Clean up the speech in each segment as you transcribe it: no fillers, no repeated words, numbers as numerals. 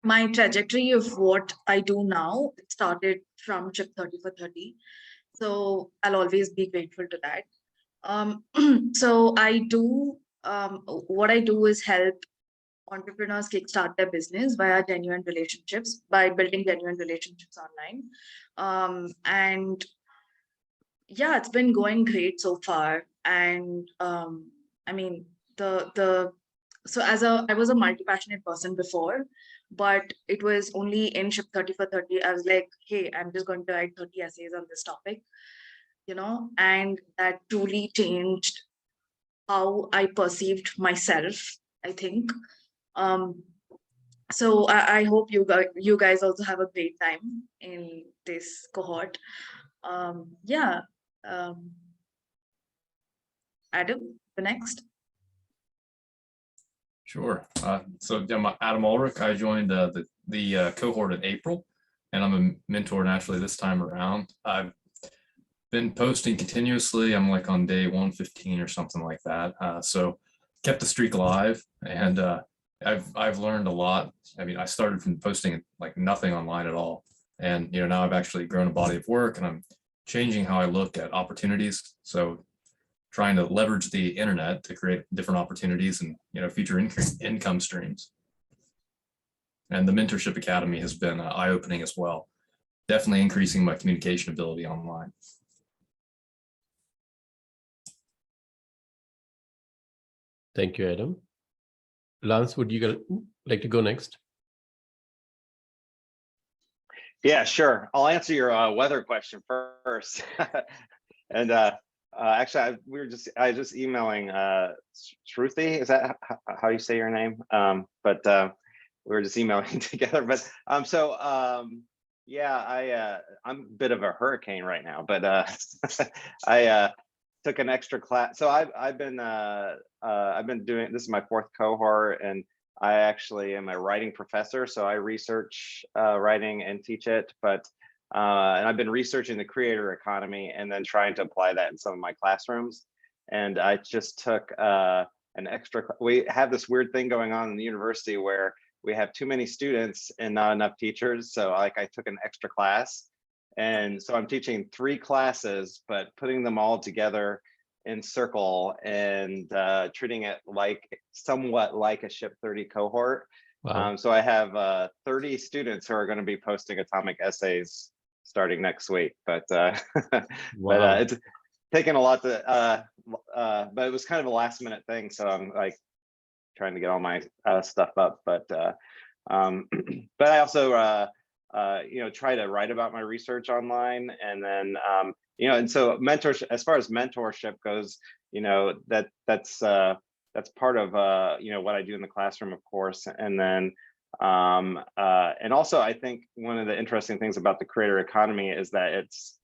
My trajectory of what I do now, it started from Chip 30 for 30. So I'll always be grateful to that. So what I do is help entrepreneurs kickstart their business via genuine relationships, by building genuine relationships online. And yeah, it's been going great so far. And I mean, so I was a multi-passionate person before, but it was only in Ship 30 for 30. I was like, hey, I'm just going to write 30 essays on this topic, and that truly changed how I perceived myself, I think. Um, so I hope you guys also have a great time in this cohort. Yeah. Um, Adam, the next. Sure. So I'm Adam Ulrich. I joined the cohort in April, and I'm a mentor naturally this time around. I've been posting continuously. I'm like on day 115 or something like that. So kept the streak alive, and I've learned a lot. I mean, I started from posting like nothing online at all, and now I've actually grown a body of work, and I'm changing how I look at opportunities. So trying to leverage the internet to create different opportunities and future income streams. And the Mentorship Academy has been eye-opening as well, definitely increasing my communication ability online. Thank you, Adam. Lance, would you like to go next? Yeah, sure. I'll answer your weather question first. And actually, I was just emailing Shruthi. Is that how you say your name? But we were just emailing together. But yeah, I'm a bit of a hurricane right now. But I took an extra class. So I've been doing, this is my fourth cohort, and I actually am a writing professor. So I research writing and teach it. But and I've been researching the creator economy and then trying to apply that in some of my classrooms. And I just took an extra, we have this weird thing going on in the university where we have too many students and not enough teachers. So I took an extra class. And so I'm teaching 3 classes, but putting them all together in circle and treating it somewhat like a Ship 30 cohort. Wow. So I have 30 students who are going to be posting atomic essays starting next week, but Wow. but it's taken a lot to but it was kind of a last minute thing, so I'm like trying to get all my stuff up, but I also try to write about my research online, and then and so mentorship, as far as mentorship goes, that's part of what I do in the classroom, of course. And then and also I think one of the interesting things about the creator economy is that it's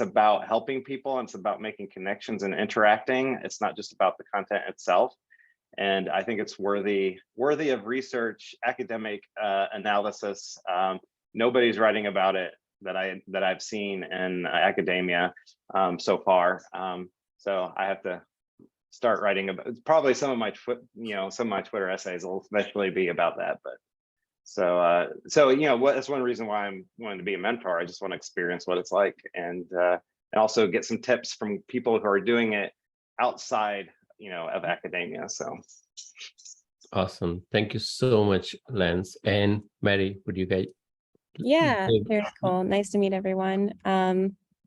about helping people, and it's about making connections and interacting. It's not just about the content itself. And I think it's worthy of research, academic analysis. Nobody's writing about it that I've seen in academia so far. So I have to start writing about, probably some of my Twitter essays will eventually be about that. But so that's one reason why I'm wanting to be a mentor. I just want to experience what it's like, and also get some tips from people who are doing it outside of academia. So Awesome. Thank you so much, Lance. And Mary, would you guys? Yeah, very cool. Nice to meet everyone.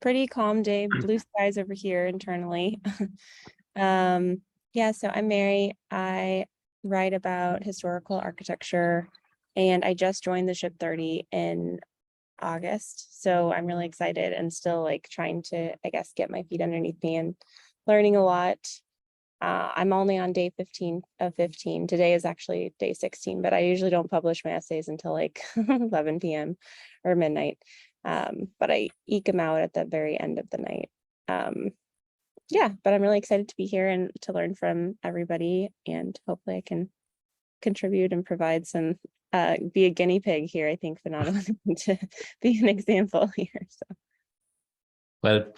Pretty calm day, blue skies over here internally. Yeah, so I'm Mary. I write about historical architecture, and I just joined the Ship 30 in August. So I'm really excited and still like trying to, I guess, get my feet underneath me and learning a lot. I'm only on day 15 of 15. Today is actually day 16, but I usually don't publish my essays until like 11 p.m. or midnight. But I eke them out at the very end of the night. Yeah, but I'm really excited to be here and to learn from everybody, and hopefully I can contribute and provide some, be a guinea pig here, I think, for not only to be an example here. So. Well,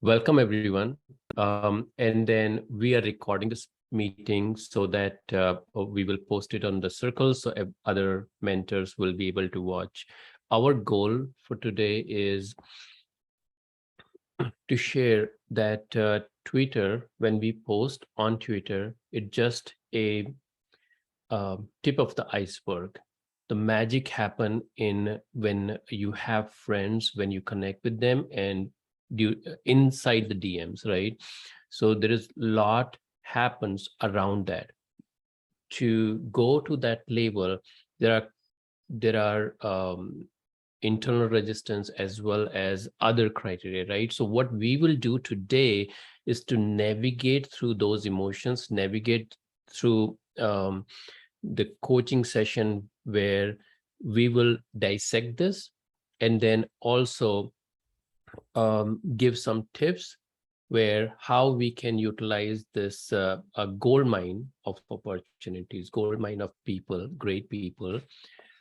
welcome everyone. And then we are recording this meeting so that we will post it on the circle so other mentors will be able to watch. Our goal for today is to share that Twitter, when we post on Twitter, it's just a tip of the iceberg. The magic happen in when you have friends, when you connect with them and inside the DMs, right? So there is a lot happens around that. To go to that level, there are internal resistance as well as other criteria, right? So what we will do today is to navigate through those emotions, navigate through the coaching session where we will dissect this and then also give some tips where how we can utilize this a gold mine of opportunities, gold mine of people, great people.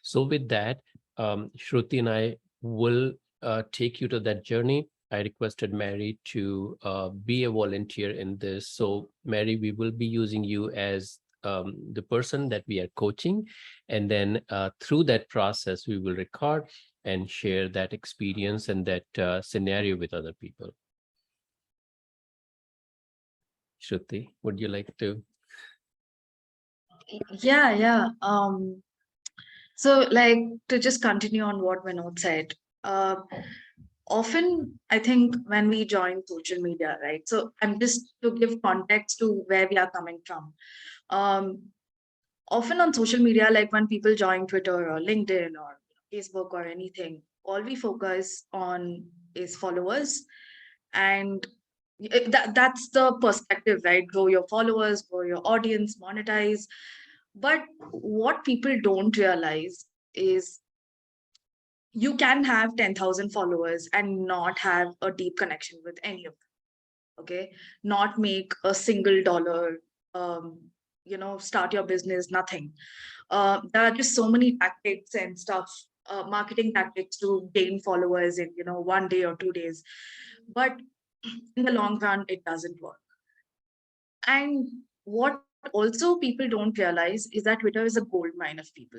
So with that, Shruti and I will take you to that journey. I requested Mary to be a volunteer in this. So Mary, we will be using you as the person that we are coaching. And then through that process, we will record and share that experience and that scenario with other people. Shruti, would you like to? Yeah. So like to just continue on what Vinod said, often I think when we join social media, right? So I'm just to give context to where we are coming from. Um, Often on social media, like when people join Twitter or LinkedIn or Facebook or anything, all we focus on is followers. And that's the perspective, right? Grow your followers, grow your audience, monetize. But what people don't realize is you can have 10,000 followers and not have a deep connection with any of them. Okay. Not make a single dollar, start your business, nothing. There are just so many tactics and stuff, marketing tactics to gain followers in, 1 day or 2 days. But in the long run, it doesn't work. And what also people don't realize is that Twitter is a gold mine of people.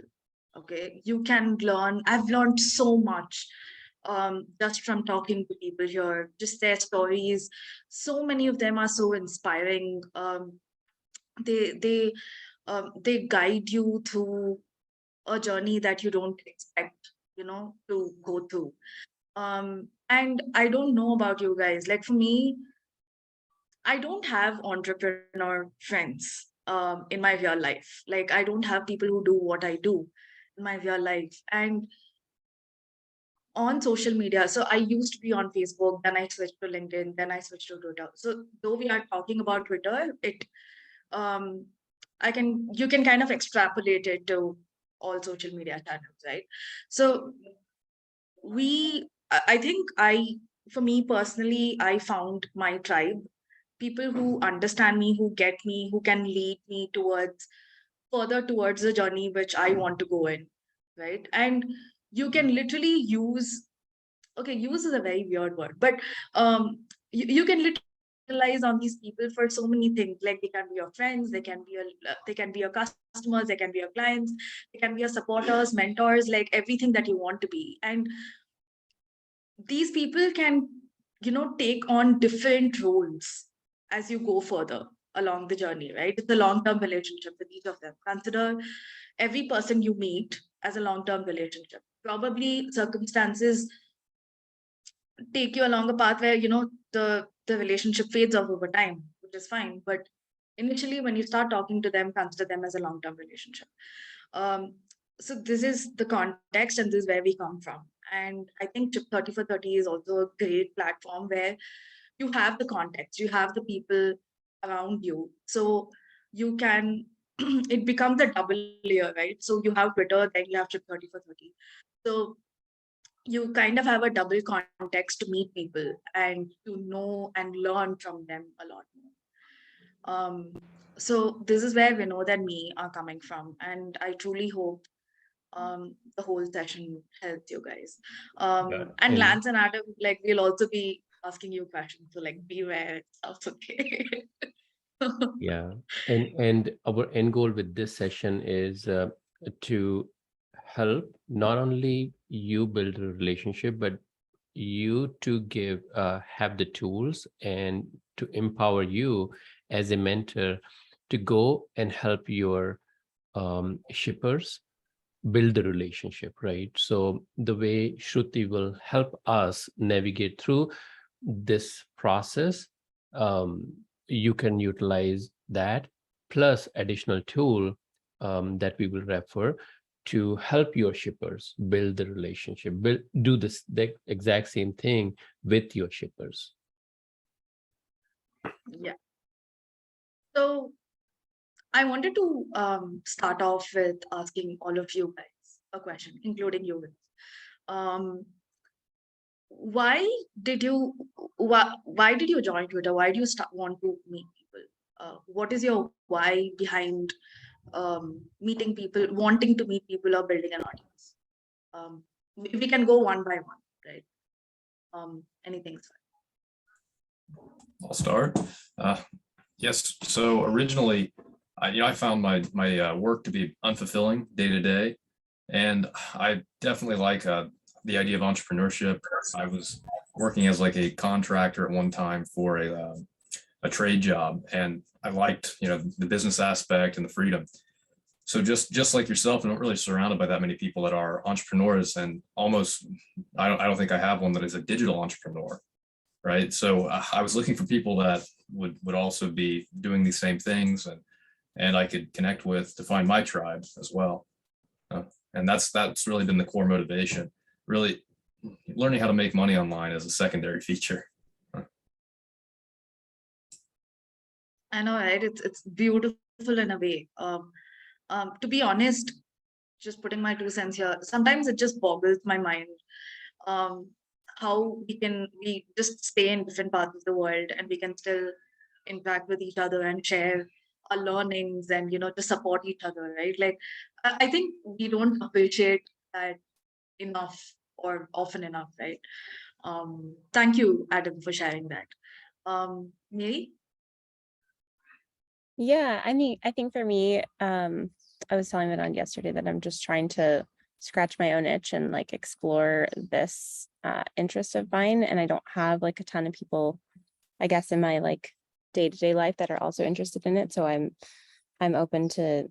Okay, you can learn. I've learned so much just from talking to people here, just their stories. So many of them are so inspiring. They they they guide you through a journey that you don't expect, to go through. And I don't know about you guys. Like for me, I don't have entrepreneur friends in my real life. Like I don't have people who do what I do in my real life. And on social media, so I used to be on Facebook, then I switched to LinkedIn, then I switched to Twitter. So though we are talking about Twitter, it um you can kind of extrapolate it to all social media channels, right? So I think for me personally, I found my tribe, people who understand me, who get me, who can lead me further towards the journey which I want to go in, right? And you can literally use is a very weird word, but you can literally realize on these people for so many things. Like they can be your friends, they can be your customers, they can be your clients, they can be your supporters, mentors, like everything that you want to be. And these people can take on different roles as you go further along the journey, right? It's a long-term relationship with each of them. Consider every person you meet as a long-term relationship. Probably circumstances take you along a path where the relationship fades off over time, which is fine. But initially when you start talking to them, consider them as a long-term relationship. um, so this is the context and this is where we come from. And I think 30 for 30 is also a great platform where you have the context, you have the people around you, so you can it becomes a double layer, right? So you have Twitter, then you have 30 for 30. So you kind of have a double context to meet people and to know and learn from them a lot more. So this is where Vinod and me are coming from, and I truly hope the whole session helps you guys. Yeah. And And Lance and Adam, like we'll also be asking you questions, so like beware, it's also okay. Yeah, and our end goal with this session is to help not only you build a relationship, but you to have the tools and to empower you as a mentor to go and help your shippers build the relationship, right? So the way Shruti will help us navigate through this process, you can utilize that plus additional tool that we will refer to help your shippers build the relationship, do the exact same thing with your shippers. Yeah. So I wanted to start off with asking all of you guys a question, including you. Um, why did you why did you join Twitter? Why do you want to meet people? What is your why behind meeting people, wanting to meet people, or building an audience? We can go one by one, right? Anything's fine. I'll start. Yes. So originally, I found my work to be unfulfilling day to day, and I definitely like the idea of entrepreneurship. I was working as like a contractor at one time for a trade job, and I liked the business aspect and the freedom. So just like yourself, I'm not really surrounded by that many people that are entrepreneurs, and almost I don't think I have one that is a digital entrepreneur, right? So I was looking for people that would also be doing these same things, and I could connect with to find my tribe as well. And that's really been the core motivation. Really learning how to make money online as a secondary feature. I know, right? It's beautiful in a way. To be honest, just putting my 2 cents here, sometimes it just boggles my mind how we just stay in different parts of the world and we can still interact with each other and share our learnings and to support each other, right? Like I think we don't appreciate that enough or often enough, right? Thank you, Adam, for sharing that. Mary? Yeah, I mean, I think for me, I was telling Vidant yesterday that I'm just trying to scratch my own itch and like explore this interest of mine. And I don't have like a ton of people, I guess, in my like day-to-day life that are also interested in it. So I'm open to,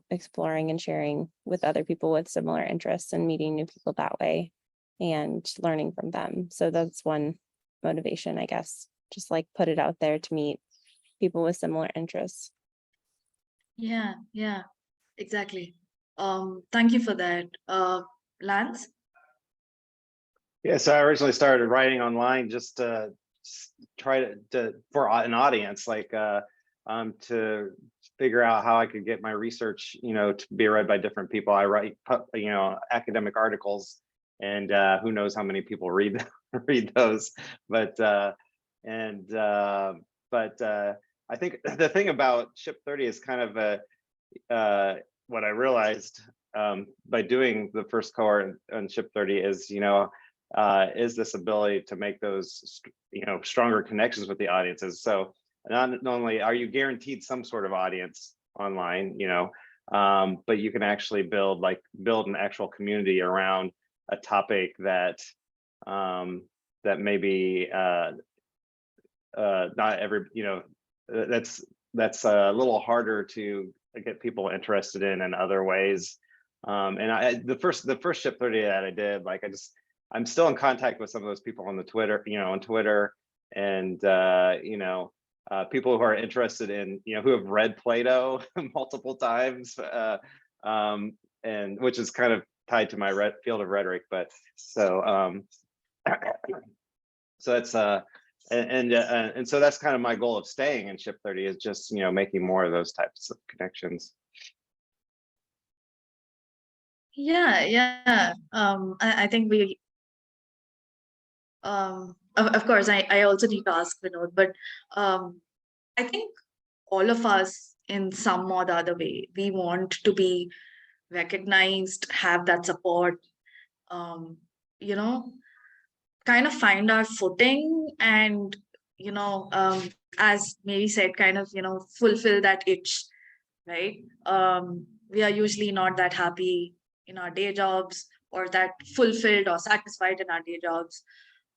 exploring and sharing with other people with similar interests and meeting new people that way and learning from them. So that's one motivation, I guess, just like put it out there to meet people with similar interests. Yeah, exactly. Thank you for that. Lance? Yeah, so I originally started writing online just to try to for an audience, like to figure out how I could get my research, to be read by different people. I write, academic articles, and who knows how many people read those. But I think the thing about Ship 30 is kind of what I realized by doing the first cohort on Ship 30 is this ability to make those stronger connections with the audiences. So not only are you guaranteed some sort of audience online, but you can actually build an actual community around a topic that maybe not every that's a little harder to get people interested in other ways. And the first Ship 30 that I did, I'm still in contact with some of those people on Twitter, and people who are interested in, who have read Plato multiple times, and which is kind of tied to my field of rhetoric. But so that's and so that's kind of my goal of staying in Ship 30 is just making more of those types of connections. Yeah. I think we of course I also need to ask Vinod, but I think all of us in some or the other way, we want to be recognized, have that support, kind of find our footing and as Mary said, kind of, fulfill that itch, right? We are usually not that happy in our day jobs or that fulfilled or satisfied in our day jobs.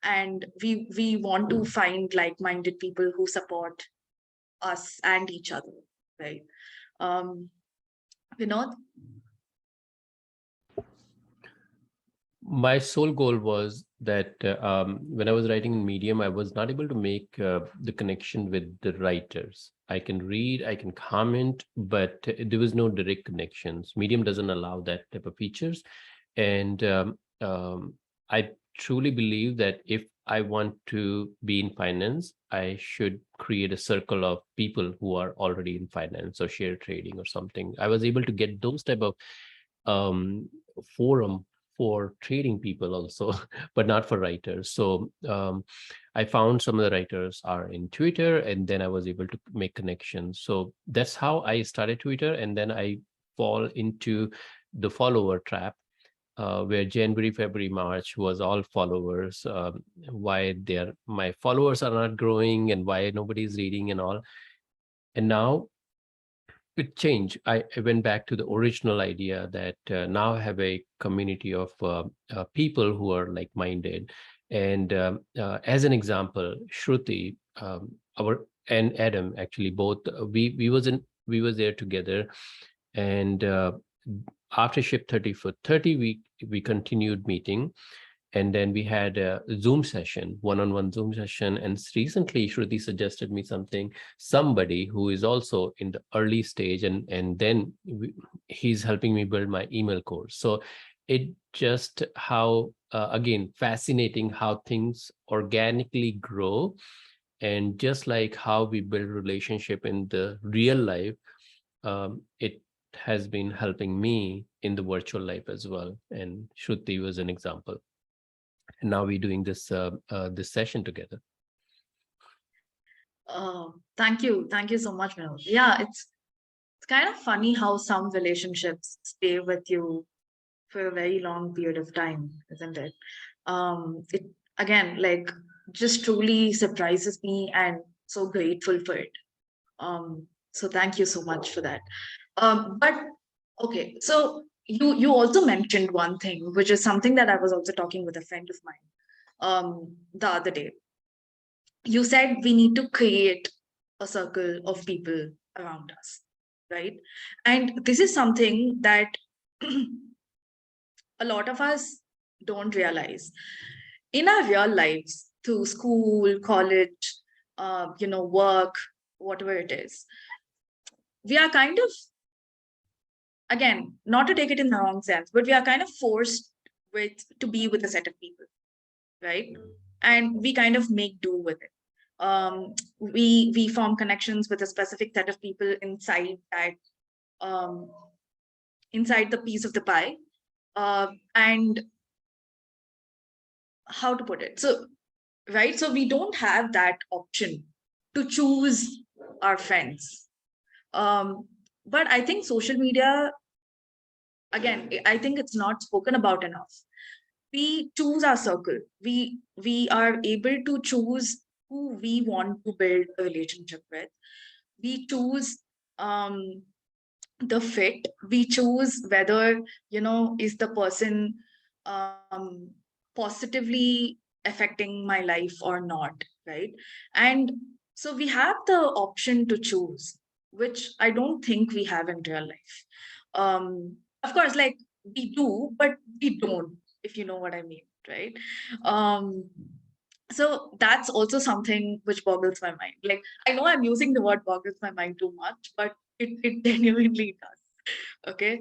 And we want to find like-minded people who support us and each other, right? Vinod? My sole goal was that when I was writing in Medium, I was not able to make the connection with the writers. I can read, I can comment, but there was no direct connections. Medium doesn't allow that type of features. And I truly believe that if I want to be in finance, I should create a circle of people who are already in finance or share trading or something. I was able to get those type of forum for trading people also, but not for writers. So I found some of the writers are in Twitter, and then I was able to make connections. So that's how I started Twitter, and then I fall into the follower trap, where January, February, March was all followers. Why my followers are not growing, and why nobody's reading and all. And now it changed. I went back to the original idea that now I have a community of people who are like-minded. And as an example, Shruthi, and Adam, actually both, we was there together. And after Ship 30 for 30, we continued meeting. And then we had a Zoom session, one-on-one Zoom session. And recently, Shruti suggested me somebody who is also in the early stage, and then he's helping me build my email course. So it just how, again, fascinating how things organically grow. And just like how we build relationship in the real life, it has been helping me in the virtual life as well. And Shruti was an example. And now we're doing this session together. Thank you so much, Vinod. Yeah, it's kind of funny how some relationships stay with you for a very long period of time, isn't it? It again, just truly surprises me, and so grateful for it. So thank you so much for that. But okay, so you also mentioned one thing, which is something that I was also talking with a friend of mine the other day. You said we need to create a circle of people around us, right? And this is something that a lot of us don't realize. In our real lives, through school, college, work, whatever it is, we are kind of, again, not to take it in the wrong sense, but we are kind of forced to be with a set of people, right? And we kind of make do with it. We form connections with a specific set of people inside that, inside the piece of the pie. And how to put it? So, right? So we don't have that option to choose our friends. But I think social media, again, I think it's not spoken about enough. We choose our circle. We are able to choose who we want to build a relationship with. We choose the fit. We choose whether, is the person positively affecting my life or not, right? And so we have the option to choose, which I don't think we have in real life. Of course, we do, but we don't, if you know what I mean, right? So that's also something which boggles my mind. I know I'm using the word boggles my mind too much, but it genuinely does. Okay.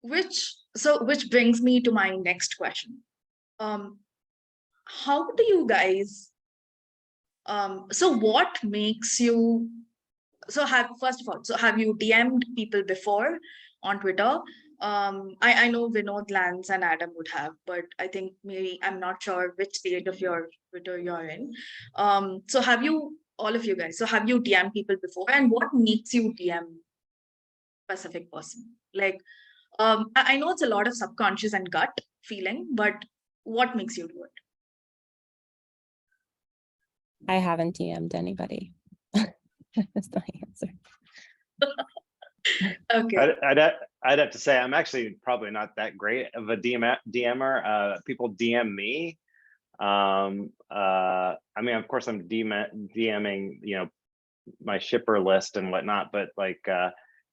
Which brings me to my next question. How do you guys, so what makes you, first of all, so have you DM'd people before on Twitter? I know Vinod, Lance, and Adam would have, but I think maybe I'm not sure which stage of your Twitter you're in. So have you, all of you guys, so have you DM'd people before, and what makes you DM specific person? I know it's a lot of subconscious and gut feeling, but what makes you do it? I haven't DM'd anybody. That's my answer. Okay. I'd have to say I'm actually probably not that great of a DMer. People DM me. I mean, of course, I'm DMing, you know, my shipper list and whatnot, but like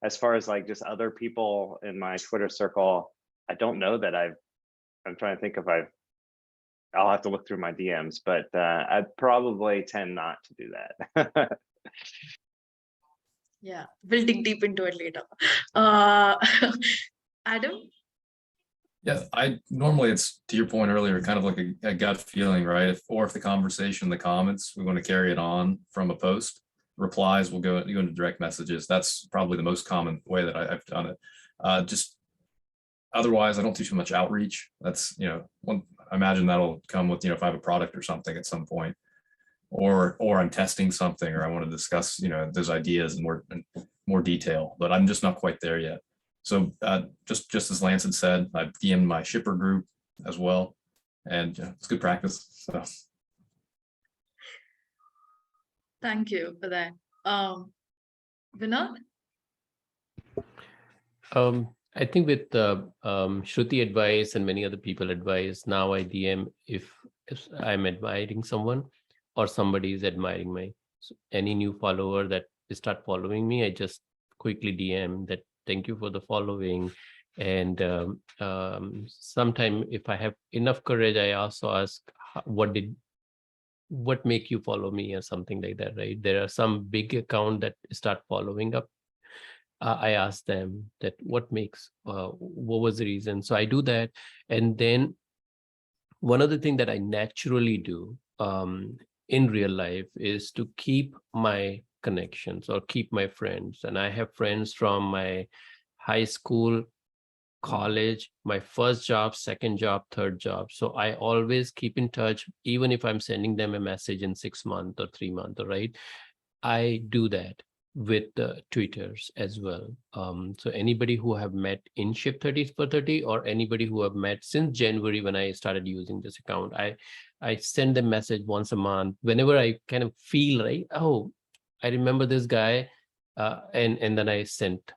as far as like just other people in my Twitter circle, I don't know that I'm trying to think if I'll have to look through my DMs, but I probably tend not to do that. Yeah, we'll dig deep into it later. Adam? Yeah, I normally, it's to your point earlier, kind of like a gut feeling, right? If the conversation, the comments, we want to carry it on from a post, replies will go into direct messages. That's probably the most common way that I've done it. Just otherwise, I don't do too much outreach. That's, you know, I imagine that'll come with, you know, if I have a product or something at some point, or I'm testing something, or I want to discuss, you know, those ideas in more detail, but I'm just not quite there yet. So just as Lance had said, I've DM'd my shipper group as well, and it's good practice. So Thank you for that. Vinod? I think with the Shruti advice and many other people advice, now I DM if I'm admiring someone or somebody is admiring any new follower that start following me, I just quickly DM that thank you for the following. And sometime if I have enough courage, I also ask what make you follow me or something like that, right? There are some big account that start following up. I ask them that what was the reason? So I do that. And then one other thing that I naturally do in real life is to keep my connections or keep my friends. And I have friends from my high school, college, my first job, second job, third job. So I always keep in touch, even if I'm sending them a message in 6 months or 3 months, right? I do that with the tweeters as well. So anybody who have met in Ship 30 for 30 or anybody who have met since January when I started using this account, I send them message once a month whenever I kind of feel like, oh, I remember this guy, and then I sent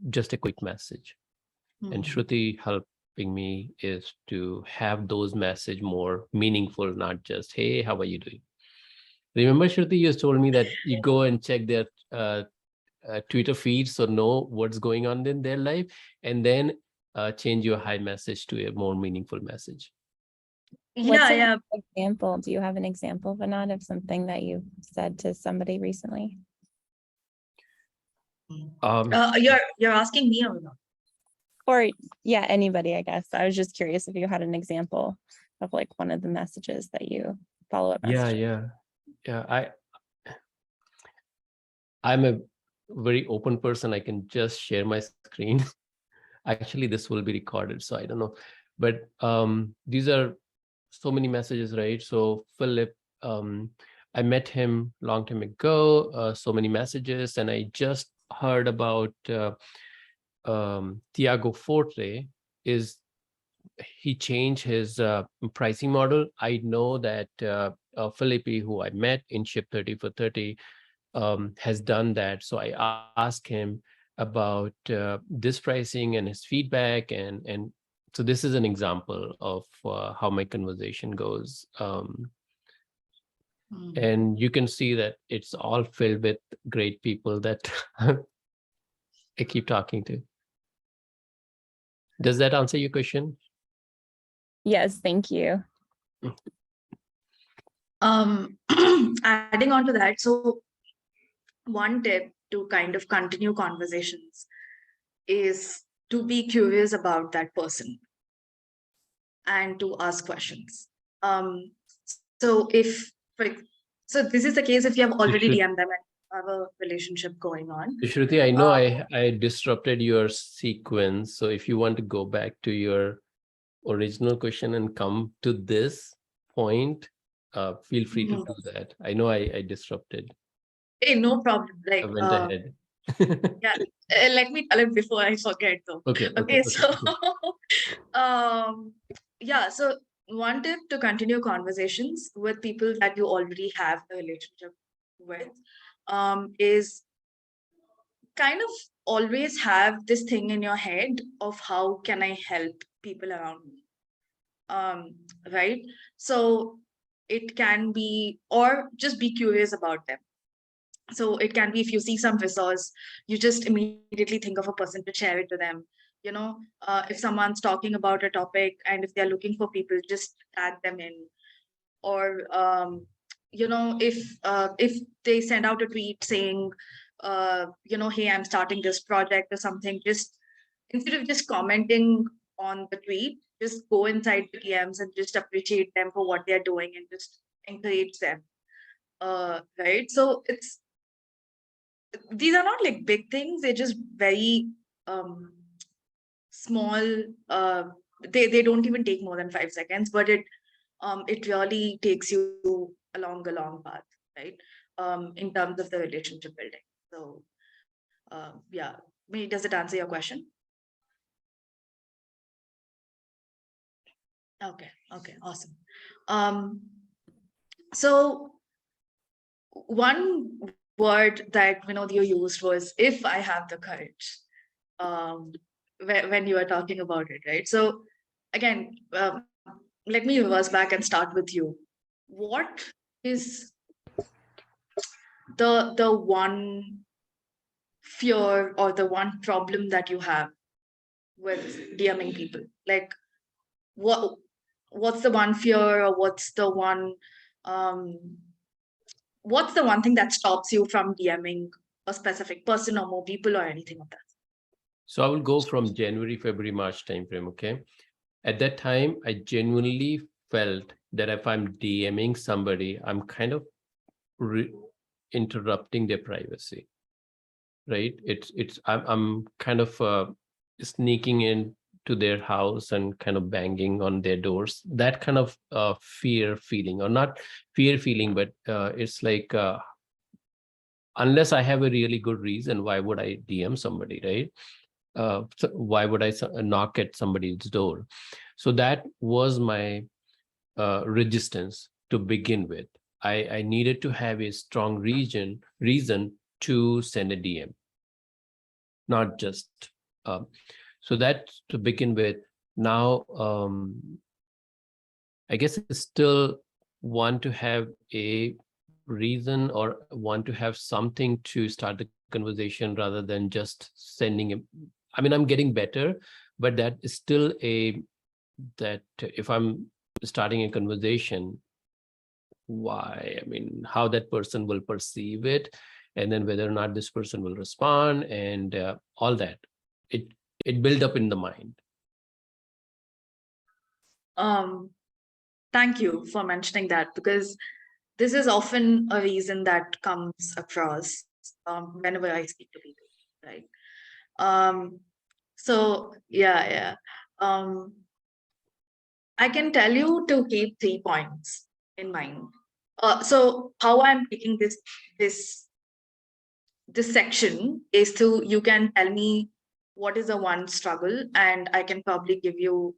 just a quick message. And Shruti helping me is to have those message more meaningful, not just, hey, how are you doing? Remember, Shruti, you told me that you go and check their Twitter feeds so know what's going on in their life, and then change your hi message to a more meaningful message. What's an example? Do you have an example, Vinod, of something that you said to somebody recently? You're asking me or not? Or yeah, anybody, I guess. I was just curious if you had an example of like one of the messages that you follow up. Yeah. I'm a very open person. I can just share my screen. Actually, this will be recorded, so I don't know. But these are so many messages, right? So Philip, I met him long time ago, so many messages, and I just heard about Tiago Forte. He changed his pricing model. I know that Philip, who I met in Ship 30 for 30, has done that. So I asked him about this pricing and his feedback. And so this is an example of how my conversation goes. And you can see that it's all filled with great people that I keep talking to. Does that answer your question? Yes, thank you. Adding on to that, so one tip to kind of continue conversations is to be curious about that person and to ask questions. So this is the case if you have already DM'd them and have a relationship going on. Shruti, I know I disrupted your sequence. So if you want to go back to your original question and come to this point, feel free to do that. I know I disrupted. Hey, no problem. Like, I went ahead. Yeah, let me tell it before I forget though. Okay. So yeah, so one tip to continue conversations with people that you already have a relationship with is kind of always have this thing in your head of how can I help people around me. Right? So it can be, or just be curious about them. So it can be if you see some resource, you just immediately think of a person to share it to them. If someone's talking about a topic and if they're looking for people, just tag them in. Or if they send out a tweet saying, hey, I'm starting this project or something, just instead of just commenting on the tweet, just go inside the DMs and just appreciate them for what they're doing and just encourage them. Right? So these are not like big things, they're just very small. They don't even take more than 5 seconds, but it really takes you along a long path, right? In terms of the relationship building. So yeah, does it answer your question? Okay, awesome. So one word that you used was if I have the courage, when you were talking about it, right? So again, let me reverse back and start with you. What is the one fear or the one problem that you have with DMing people? Like what's the one fear, or what's the one thing that stops you from DMing a specific person or more people or anything of that? So I will go from January, February, March timeframe. Okay. At that time, I genuinely felt that if I'm DMing somebody, I'm kind of interrupting their privacy. Right? I'm kind of sneaking in to their house and kind of banging on their doors. That kind of fear feeling, or not fear feeling, but it's like unless I have a really good reason, why would I DM somebody, right? So why would I knock at somebody's door? So that was my resistance to begin with. I needed to have a strong reason to send a DM, not just. So that to begin with. Now, I guess I still want to have a reason or want to have something to start the conversation rather than just sending a. I mean, I'm getting better, but that is still that if I'm starting a conversation, why? I mean, how that person will perceive it, and then whether or not this person will respond, and all that. It built up in the mind. Thank you for mentioning that, because this is often a reason that comes across whenever I speak to people, right? So yeah. I can tell you to keep 3 points in mind. So how I'm taking this section is you can tell me what is the one struggle, and I can probably try to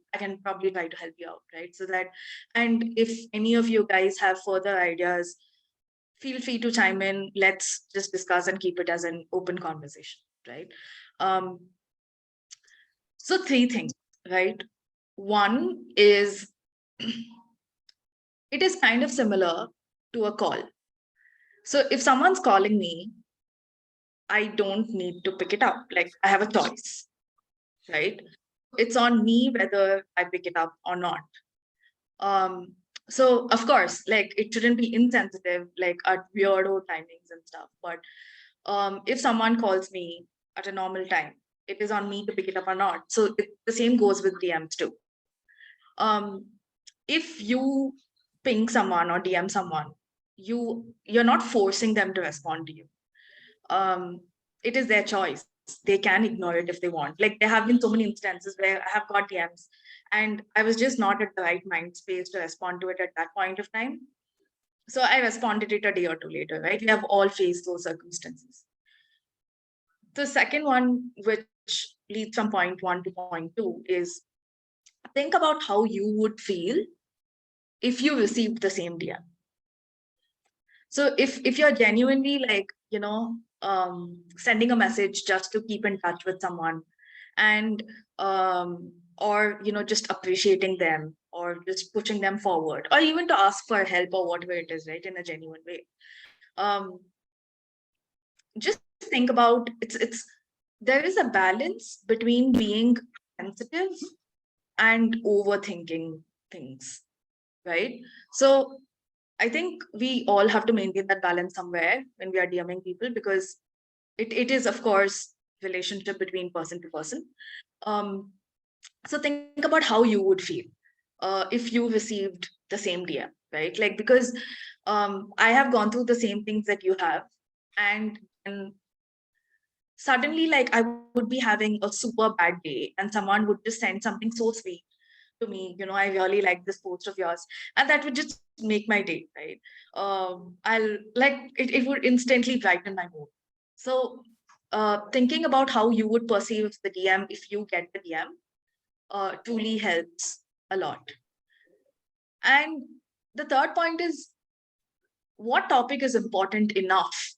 help you out, right? So that, and if any of you guys have further ideas, feel free to chime in. Let's just discuss and keep it as an open conversation, right? So 3 things, right? One is it is kind of similar to a call. So if someone's calling me, I don't need to pick it up. Like, I have a choice, right? It's on me whether I pick it up or not. So of course, like, it shouldn't be insensitive, like at weirdo timings and stuff. But if someone calls me at a normal time, it is on me to pick it up or not. So the same goes with DMs too. If you ping someone or DM someone, you're not forcing them to respond to you. It is their choice. They can ignore it if they want. Like, there have been so many instances where I have got DMs and I was just not at the right mind space to respond to it at that point of time. So I responded it a day or two later, right? We have all faced those circumstances. The second one, which leads from point 1 to point 2, is think about how you would feel if you received the same DM. So if you're genuinely like, sending a message just to keep in touch with someone, and or just appreciating them, or just pushing them forward, or even to ask for help or whatever it is, right, in a genuine way. Just think about, it's there is a balance between being sensitive and overthinking things, right? So I think we all have to maintain that balance somewhere when we are DMing people, because it is, of course, relationship between person to person. So think about how you would feel if you received the same DM, right? Like, because I have gone through the same things that you have, and suddenly, like, I would be having a super bad day, and someone would just send something so sweet to me, I really like this post of yours, and that would just make my day, right? I'll like it would instantly brighten my mood. So thinking about how you would perceive the DM if you get the DM truly helps a lot. And the third point is, what topic is important enough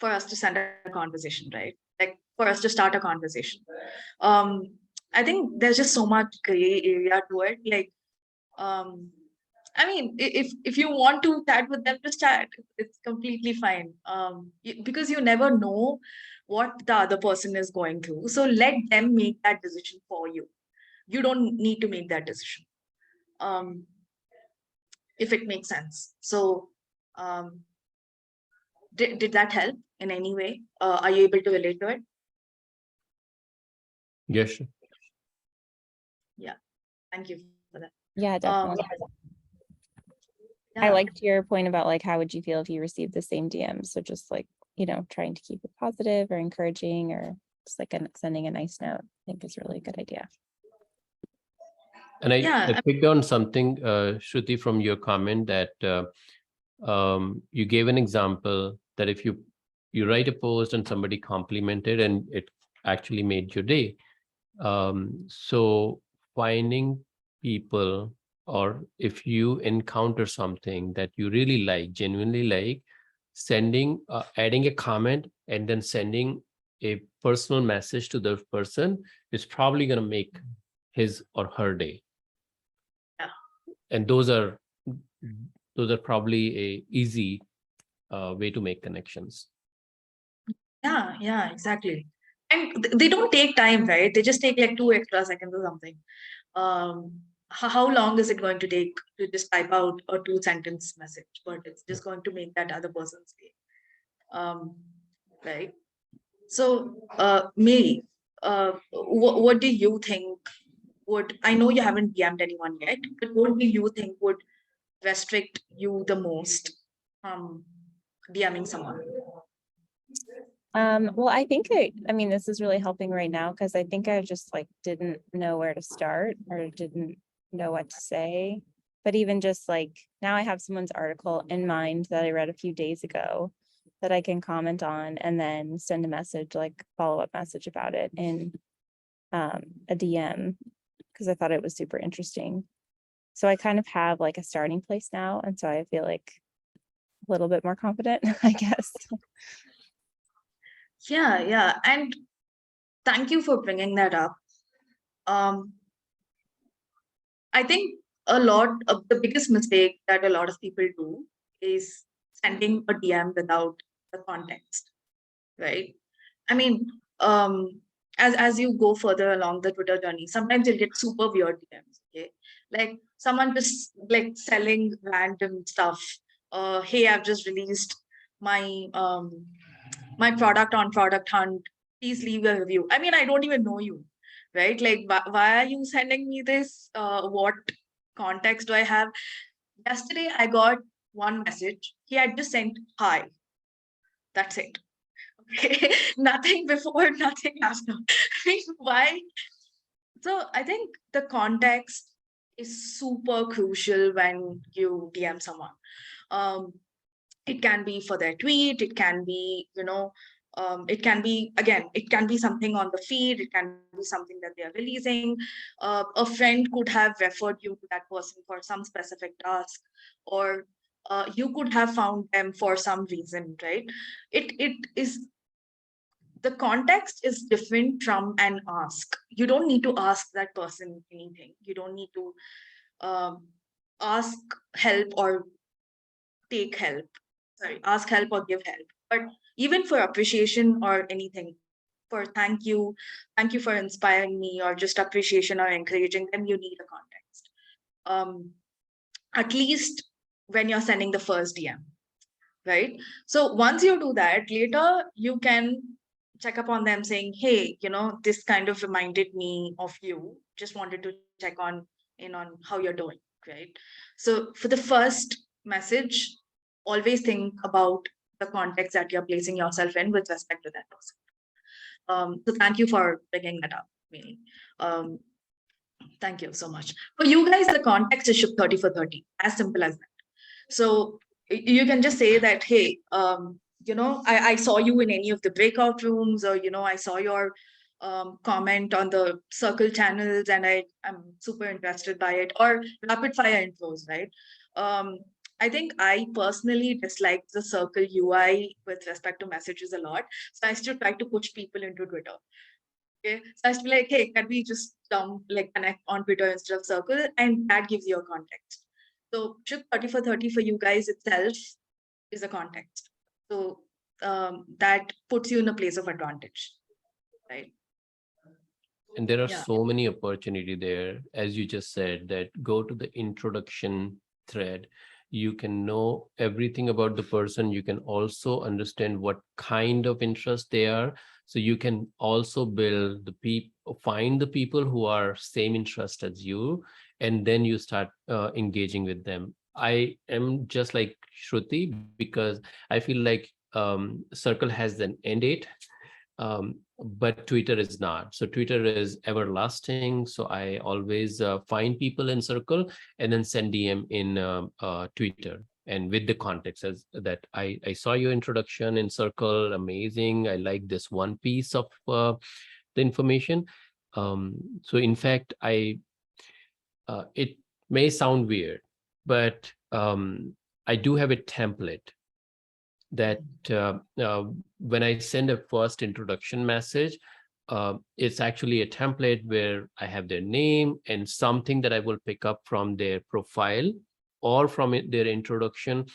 for us to send a conversation, right? Like, for us to start a conversation. um I think there's just so much gray area to it. Like, I mean, if you want to chat with them, just chat. It's completely fine. Because you never know what the other person is going through. So let them make that decision for you. You don't need to make that decision. Um, if it makes sense. So, did that help in any way? Are you able to relate to it? Yes. Yeah. Thank you for that. Yeah, definitely. I Yeah. liked your point about like, how would you feel if you received the same DM? So just like, trying to keep it positive or encouraging, or just like sending a nice note, I think is really a good idea. And Yeah, I picked on something, Shruti, from your comment that you gave an example that if you write a post and somebody complimented and it actually made your day. So finding people, or if you encounter something that you really like, genuinely like, adding a comment and then sending a personal message to the person is probably going to make his or her day. Yeah. And those are probably a easy way to make connections. Yeah, exactly. And they don't take time, right? They just take like 2 extra seconds or something. How long is it going to take to just type out a 2-sentence message? But it's just going to make that other person's day. Right. So, Mary, what do you think I know you haven't DM'd anyone yet, but what do you think would restrict you the most from DMing someone? Well, I think I mean, this is really helping right now, because I think I just like didn't know where to start or didn't know what to say. But even just like now I have someone's article in mind that I read a few days ago that I can comment on and then send a message, like follow-up message about it in a DM, because I thought it was super interesting. So I kind of have like a starting place now. And so I feel like a little bit more confident, I guess. Yeah. And thank you for bringing that up. I think a lot of the biggest mistake that a lot of people do is sending a DM without the context, right? I mean, as you go further along the Twitter journey, sometimes you'll get super weird DMs, okay? Like someone just like selling random stuff. Hey, I've just released my my product on Product Hunt. Please leave a review. I mean, I don't even know you, right? Like, why are you sending me this? What context do I have? Yesterday, I got one message. He had just sent hi. That's it. Okay, nothing before, nothing after. I mean, why? So I think the context is super crucial when you DM someone. It can be for their tweet, it can be, It can be, again, it can be something on the feed, it can be something that they are releasing. A friend could have referred you to that person for some specific task, or you could have found them for some reason, right? It is, the context is different from an ask. You don't need to ask that person anything. You don't need to ask help or take help. Sorry, ask help or give help. But even for appreciation or anything, for thank you for inspiring me, or just appreciation or encouraging them, you need a context. At least when you're sending the first DM, right? So once you do that, later you can check up on them saying, hey, this kind of reminded me of you. Just wanted to check in on how you're doing, right? So for the first message, always think about the context that you're placing yourself in with respect to that person. So thank you for bringing that up, Mini. Thank you so much. For you guys, the context is ship 30 for 30, as simple as that. So you can just say that, hey, I saw you in any of the breakout rooms, or, I saw your comment on the circle channels, and I'm super interested by it, or rapid fire intros, right? I think I personally dislike the circle UI with respect to messages a lot. So I still try to push people into Twitter. Okay. So I used to be like, hey, can we just connect on Twitter instead of circle? And that gives you a context. So trip 30 for 30 for you guys itself is a context. So that puts you in a place of advantage, right? And there are Yeah. so many opportunity there, as you just said, that go to the introduction thread. You can know everything about the person. You can also understand what kind of interest they are. So you can also build the people, find the people who are same interest as you, and then you start engaging with them. I am just like Shruti, because I feel like Circle has an end date. But Twitter is not. So Twitter is everlasting. So I always find people in Circle and then send DM in Twitter, and with the context as that I saw your introduction in Circle, amazing. I like this one piece of the information. So in fact, it may sound weird, but I do have a template that when I send a first introduction message, it's actually a template where I have their name and something that I will pick up from their profile or from their introduction,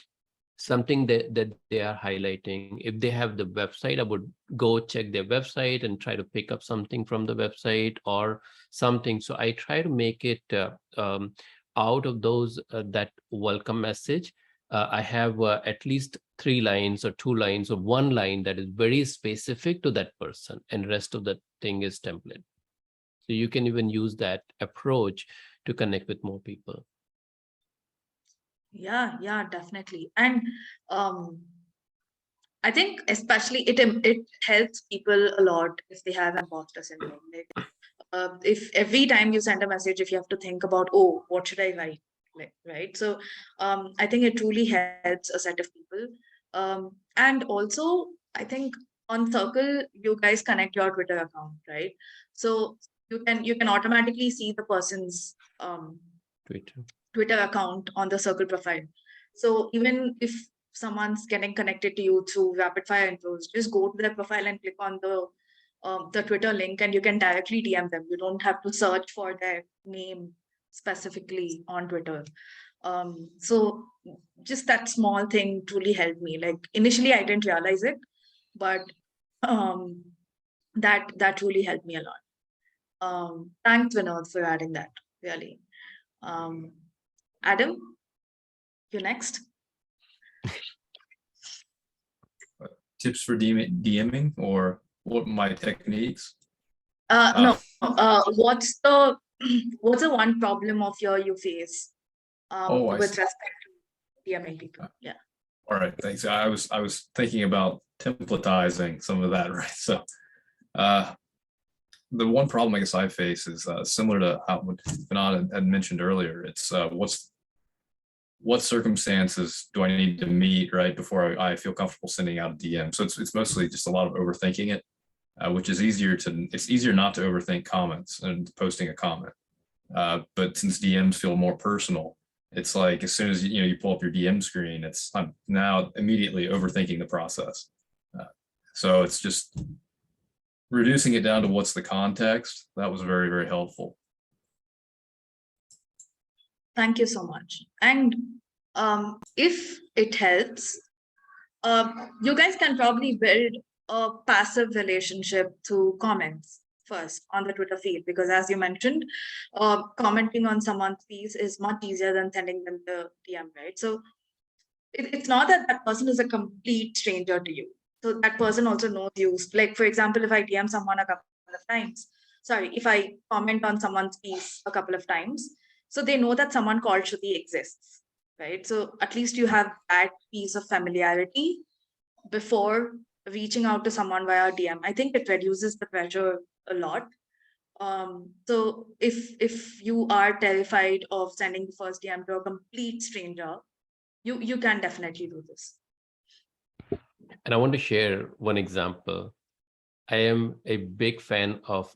something that they are highlighting. If they have the website, I would go check their website and try to pick up something from the website or something. So I try to make it out of those that welcome message. I have at least 3 lines or 2 lines or 1 line that is very specific to that person, and rest of the thing is template. So you can even use that approach to connect with more people. Yeah, definitely. And I think especially it helps people a lot if they have imposter syndrome. If every time you send a message, if you have to think about, oh, what should I write? Right. So I think it truly helps a set of people. And also, I think on Circle, you guys connect your Twitter account, right? So you can automatically see the person's Twitter account on the Circle profile. So even if someone's getting connected to you through rapid fire intros, just go to their profile and click on the Twitter link, and you can directly DM them. You don't have to search for their name specifically on Twitter. So just that small thing truly helped me. Like initially I didn't realize it, but that truly helped me a lot. Thanks, Vinod, for adding that, really. Adam, you next. Tips for DMing, or what my techniques? No. What's the one problem of you face with respect to DMing people? Yeah. All right, thanks. I was thinking about templatizing some of that, right? So the one problem I guess I face is similar to how Vinod had mentioned earlier. It's what circumstances do I need to meet, right, before I feel comfortable sending out a DM. So it's mostly just a lot of overthinking it, which is it's easier not to overthink comments and posting a comment. But since DMs feel more personal, it's like as soon as you pull up your DM screen, I'm now immediately overthinking the process. So it's just reducing it down to what's the context. That was very, very helpful. Thank you so much. And if it helps, you guys can probably build a passive relationship through comments first on the Twitter feed, because as you mentioned, commenting on someone's piece is much easier than sending them the DM, right? So it's not that that person is a complete stranger to you. So that person also knows you. Like, for example, if I DM someone a couple of times, if I comment on someone's piece a couple of times, so they know that someone called Shruthi exists, right? So at least you have that piece of familiarity before reaching out to someone via DM. I think it reduces the pressure a lot. So if you are terrified of sending the first DM to a complete stranger, you can definitely do this. And I want to share one example. I am a big fan of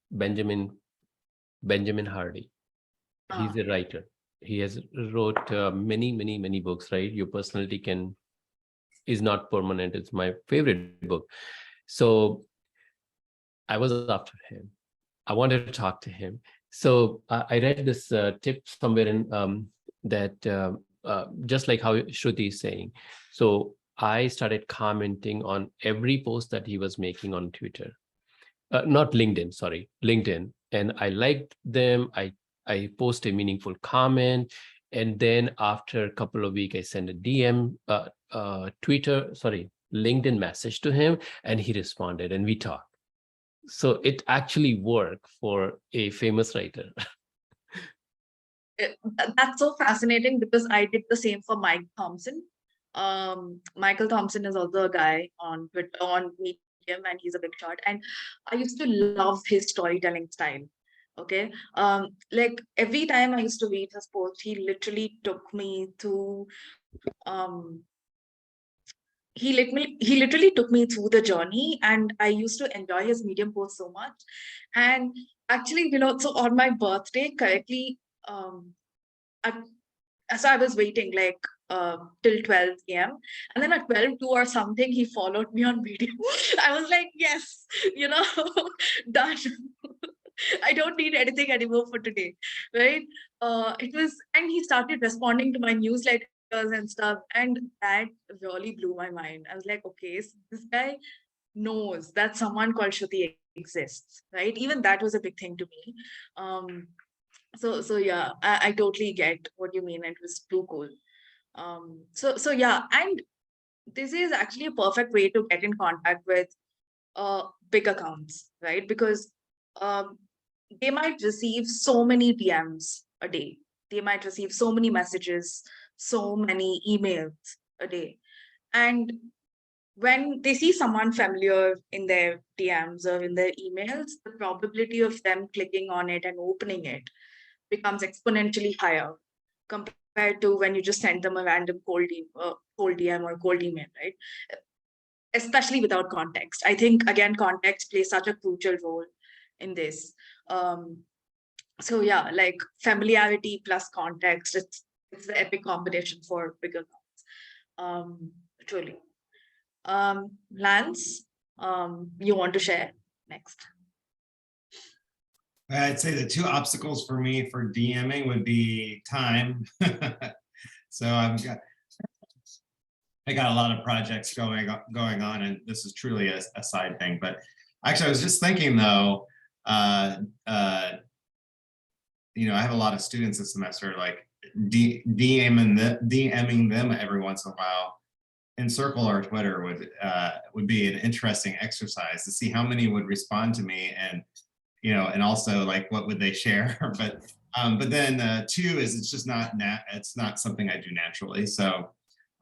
Benjamin Hardy. He's a writer. He has wrote many books, right? Your personality is not permanent. It's my favorite book. So I was after him. I wanted to talk to him. So I read this tip somewhere in that just like how Shruti is saying. So I started commenting on every post that he was making on Twitter, not LinkedIn, sorry, LinkedIn. And I liked them. I post a meaningful comment. And then after a couple of weeks, I sent a DM, LinkedIn message to him, and he responded and we talked. So it actually worked for a famous writer. That's so fascinating because I did the same for Mike Thompson. Michael Thompson is also a guy on Twitter, on Medium, and he's a big shot. And I used to love his storytelling style. Okay. Like every time I used to read his post, he literally took me to he literally took me through the journey, and I used to enjoy his Medium post so much. And actually, so on my birthday, correctly, so I was waiting like till 12 p.m. And then at 12:02 or something, he followed me on Medium. I was like, yes, done. I don't need anything anymore for today, right? And he started responding to my newsletters and stuff, and that really blew my mind. I was like, okay, so this guy knows that someone called Shruthi exists, right? Even that was a big thing to me. So yeah, I totally get what you mean. It was too cool. So yeah, and this is actually a perfect way to get in contact with big accounts, right? Because they might receive so many DMs a day. They might receive so many messages, so many emails a day. And when they see someone familiar in their DMs or in their emails, the probability of them clicking on it and opening it becomes exponentially higher compared to when you just send them a random cold DM or cold email, right? Especially without context. I think, again, context plays such a crucial role in this. So yeah, like familiarity plus context, it's the epic combination for bigger accounts. Truly. Lance, you want to share next? I'd say the two obstacles for me for DMing would be time. So I got a lot of projects going on, and this is truly a side thing. But actually, I was just thinking though, I have a lot of students this semester, like DMing them every once in a while. In Circle or Twitter would be an interesting exercise to see how many would respond to me, and and also like what would they share. But then two is it's just it's not something I do naturally. So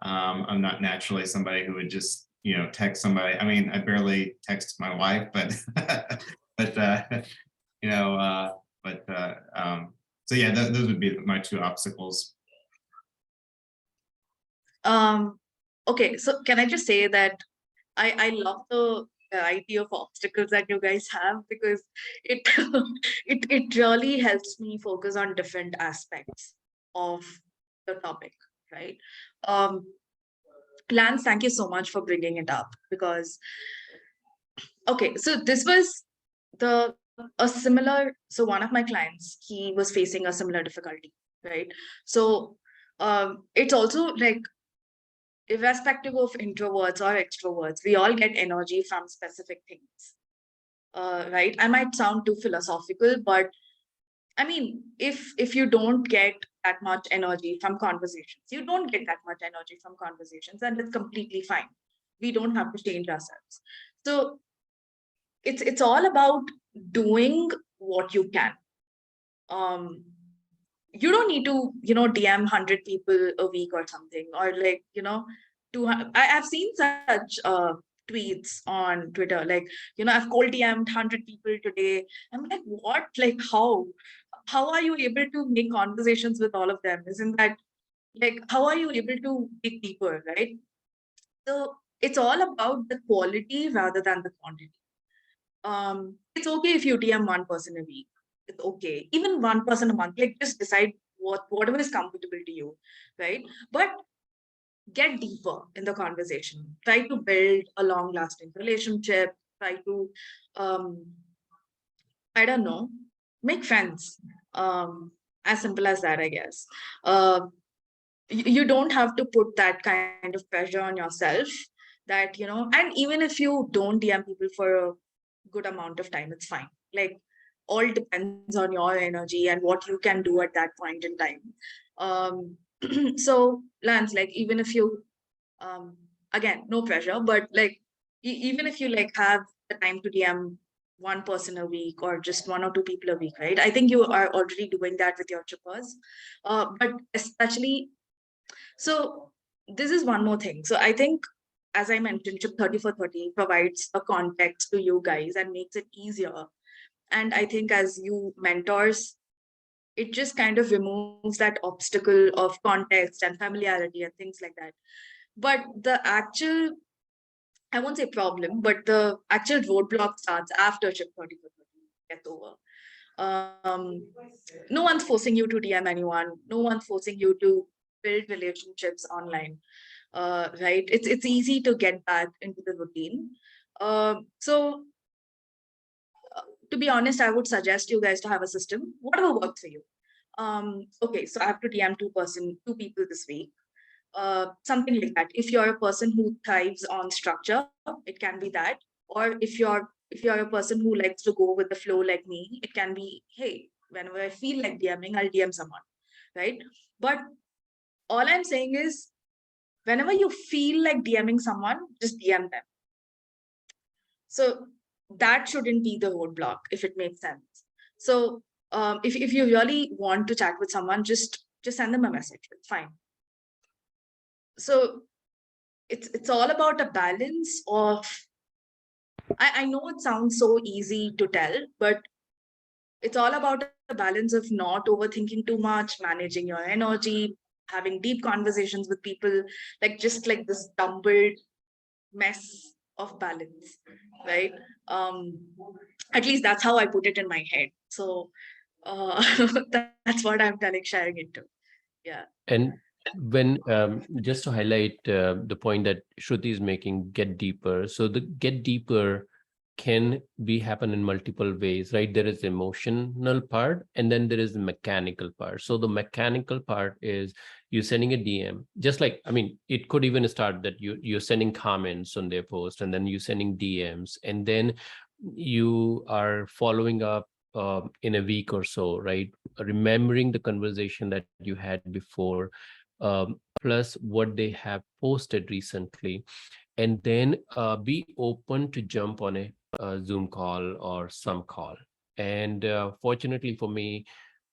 I'm not naturally somebody who would just text somebody. I mean, I barely text my wife, but so yeah, those would be my two obstacles. Okay, so can I just say that I love the variety of obstacles that you guys have, because it it really helps me focus on different aspects of the topic, right? Um, Lance, thank you so much for bringing it up, because okay, so this was the a similar, so one of my clients, he was facing a similar difficulty, right? So it's also like, irrespective of introverts or extroverts, we all get energy from specific things. Right? I might sound too philosophical, but I mean, if you don't get that much energy from conversations, you don't get that much energy from conversations, and it's completely fine. We don't have to change ourselves. So it's all about doing what you can. You don't need to, DM 100 people a week or something, or like, I've seen such tweets on Twitter, like, I've cold DM'd 100 people today. I'm like, what? Like, how are you able to make conversations with all of them? Isn't that like, how are you able to dig deeper, right? So it's all about the quality rather than the quantity. It's okay if you DM one person a week. It's okay. Even one person a month. Like, just decide whatever is comfortable to you, right? But get deeper in the conversation. Try to build a long-lasting relationship. Try to, um, I don't know, make friends. As simple as that, I guess. You don't have to put that kind of pressure on yourself, that, and even if you don't DM people for a good amount of time, it's fine. Like, all depends on your energy and what you can do at that point in time. So Lance, like, even if you again, no pressure, but like, even if you like have the time to DM one person a week, or just one or two people a week, right? I think you are already doing that with your chippers. But especially, so this is one more thing. So I think, as I mentioned, Chip 30 for 30 provides a context to you guys and makes it easier. And I think as you mentors, it just kind of removes that obstacle of context and familiarity and things like that. But the actual, I won't say problem, but the actual roadblock starts after Chip 30 for 30 gets over. No one's forcing you to DM anyone. No one's forcing you to build relationships online. Right? It's easy to get back into the routine. So to be honest, I would suggest you guys to have a system, whatever works for you. Okay, so I have to DM two people this week. Something like that. If you're a person who thrives on structure, it can be that. Or if you're a person who likes to go with the flow like me, it can be, hey, whenever I feel like DMing, I'll DM someone, right? But all I'm saying is, whenever you feel like DMing someone, just DM them. So that shouldn't be the roadblock, if it makes sense. So if you really want to chat with someone, just send them a message. It's fine. So it's all about a balance of, I know it sounds so easy to tell, but it's all about a balance of not overthinking too much, managing your energy, having deep conversations with people, like just like this tumbled mess of balance, right? At least that's how I put it in my head. So that's what I'm telling, sharing it to. Yeah. And when just to highlight the point that Shruti is making, get deeper. So the get deeper can be happen in multiple ways, right? There is emotional part, and then there is the mechanical part. So the mechanical part is you sending a DM, just like, I mean, it could even start that you're sending comments on their post, and then you sending DMs, and then you are following up in a week or so, right? Remembering the conversation that you had before, plus what they have posted recently, and then be open to jump on a Zoom call or some call. And fortunately for me,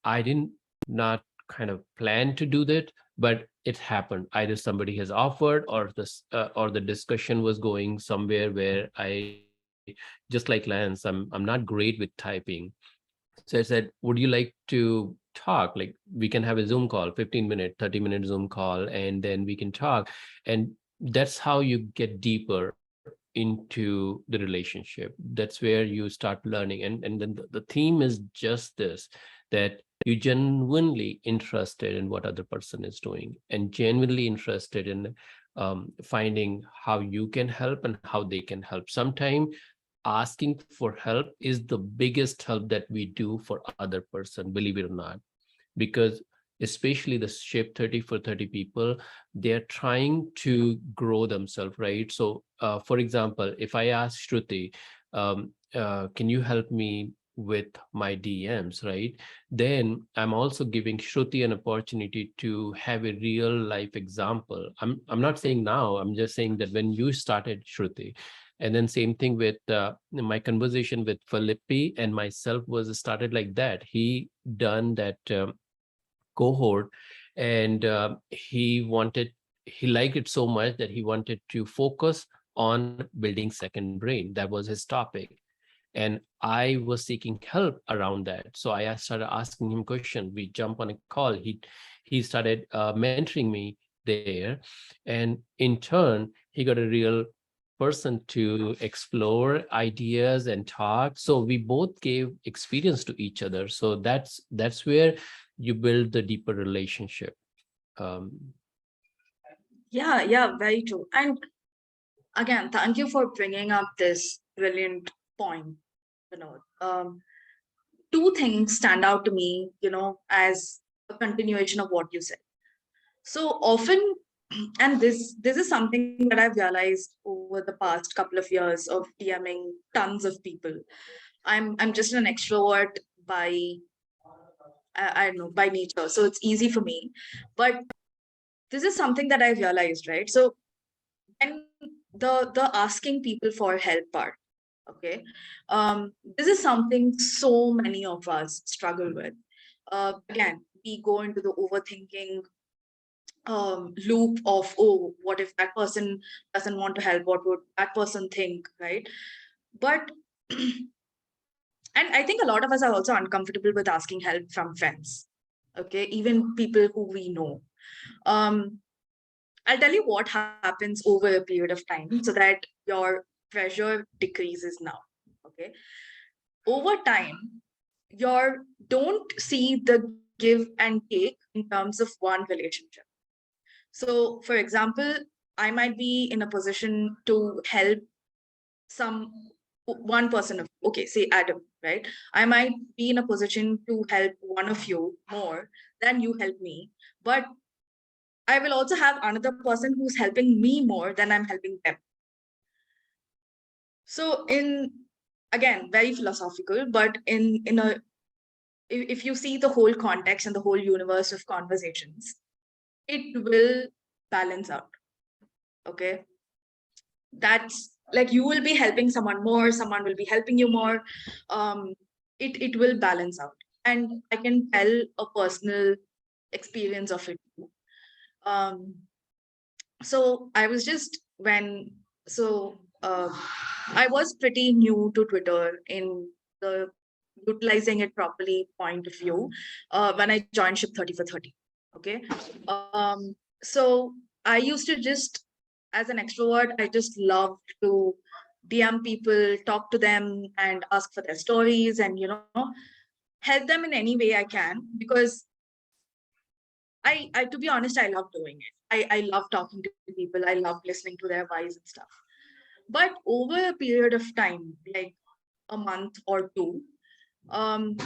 I didn't not kind of plan to do that, but it happened. Either somebody has offered, or this or the discussion was going somewhere where I, just like Lance, I'm not great with typing. So I said, would you like to talk? Like we can have a Zoom call, 15-minute, 30-minute Zoom call, and then we can talk. And that's how you get deeper into the relationship. That's where you start learning. And then the theme is just this, that you genuinely interested in what other person is doing and genuinely interested in finding how you can help and how they can help. Sometimes asking for help is the biggest help that we do for other person, believe it or not, because especially the shape 30 for 30 people, they're trying to grow themselves, right? So for example, if I ask Shruthi, can you help me with my DMs, right? Then I'm also giving Shruti an opportunity to have a real life example. I'm not saying now, I'm just saying that when you started, Shruti, and then same thing with my conversation with Philippi and myself was started like that. He done that cohort, and he liked it so much that he wanted to focus on building second brain. That was his topic, and I was seeking help around that. So I started asking him questions. We jump on a call. He started mentoring me there, and in turn he got a real person to explore ideas and talk. So we both gave experience to each other. So that's where you build the deeper relationship. Yeah, very true. And again, thank you for bringing up this brilliant point. Two things stand out to me, as a continuation of what you said. So often, and this is something that I've realized over the past couple of years of DMing tons of people. I'm just an extrovert by I don't know, by nature, so it's easy for me. But this is something that I realized, right? So when the asking people for help part, okay, this is something so many of us struggle with. Again, we go into the overthinking loop of, oh, what if that person doesn't want to help, what would that person think, right? But and I think a lot of us are also uncomfortable with asking help from friends, okay, even people who we know. um I'll tell you what happens over a period of time so that your pressure decreases now. Okay. Over time, your don't see the give and take in terms of one relationship. So, for example, I might be in a position to help some one person of, okay, say Adam, right? I might be in a position to help one of you more than you help me, but I will also have another person who's helping me more than I'm helping them. So again, very philosophical, but in a if you see the whole context and the whole universe of conversations, it will balance out. Okay. That's like you will be helping someone more, someone will be helping you more. It will balance out. And I can tell a personal experience of it. Um, so I was just when so I was pretty new to Twitter in the utilizing it properly point of view when I joined Ship 30 for 30. Okay. So I used to just, as an extrovert, I just loved to DM people, talk to them, and ask for their stories and, help them in any way I can, because I to be honest, I love doing it. I love talking to people. I love listening to their whys and stuff. But over a period of time, like a month or two, um,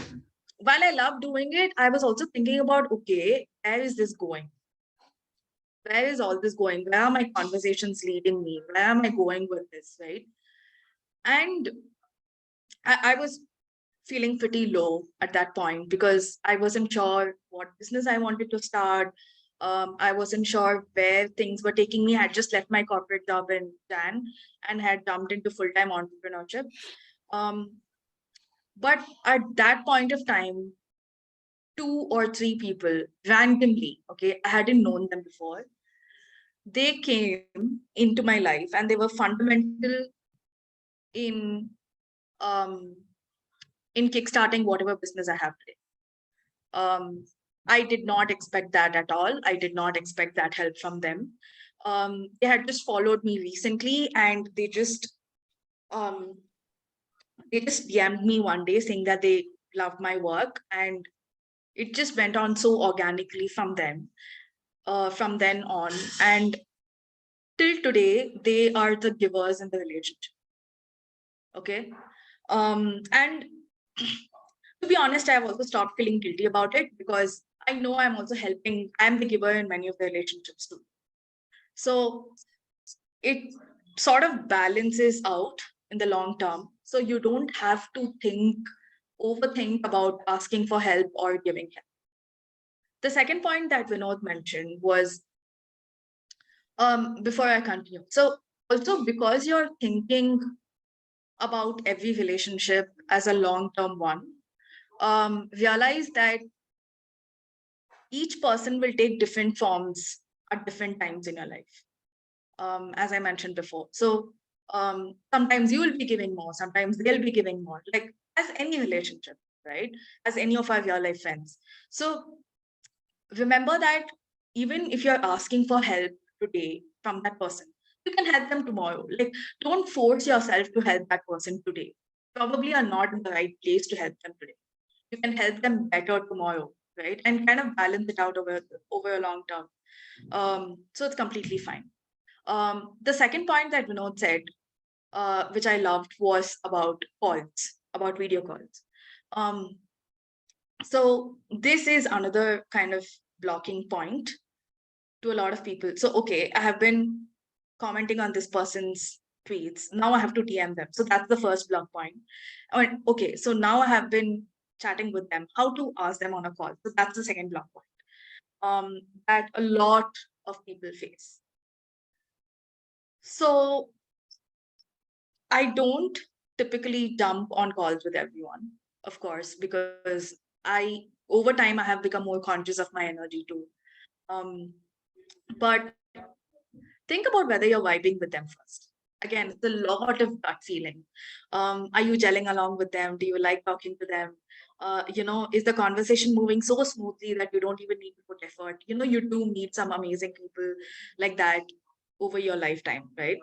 while I love doing it, I was also thinking about, okay, where is this going? Where is all this going? Where are my conversations leading me? Where am I going with this, right? And I was feeling pretty low at that point because I wasn't sure what business I wanted to start. I wasn't sure where things were taking me. I had just left my corporate job in Jan and had jumped into full-time entrepreneurship. But at that point of time, 2 or 3 people randomly, okay, I hadn't known them before. They came into my life and they were fundamental in in kickstarting whatever business I have today. I did not expect that at all. I did not expect that help from them. They had just followed me recently, and they just DM'd me one day saying that they loved my work, and it just went on so organically from then on. And till today, they are the givers in the relationship. Okay. And to be honest, I've also stopped feeling guilty about it, because I know I'm also helping. I'm the giver in many of the relationships too. So it sort of balances out in the long term. So you don't have to overthink about asking for help or giving help. The second point that Vinod mentioned was, before I continue. So also, because you're thinking about every relationship as a long-term one, realize that each person will take different forms at different times in your life. As I mentioned before. So sometimes you will be giving more, sometimes they'll be giving more, like as any relationship, right? As any of our real life friends. So remember that even if you're asking for help today from that person, you can help them tomorrow. Like, don't force yourself to help that person today. Probably are not in the right place to help them today. You can help them better tomorrow, right? And kind of balance it out over a long term. So it's completely fine. The second point that Vinod said, which I loved, was about calls, about video calls. So this is another kind of blocking point to a lot of people. So, okay, I have been commenting on this person's tweets. Now I have to DM them. So that's the first block point. Okay, so now I have been chatting with them. How to ask them on a call? So that's the second block point that a lot of people face. So I don't typically jump on calls with everyone, of course, because over time, I have become more conscious of my energy too. But think about whether you're vibing with them first. Again, it's a lot of gut feeling. Are you gelling along with them? Do you like talking to them? Is the conversation moving so smoothly that you don't even need to put effort? You do meet some amazing people like that over your lifetime, right?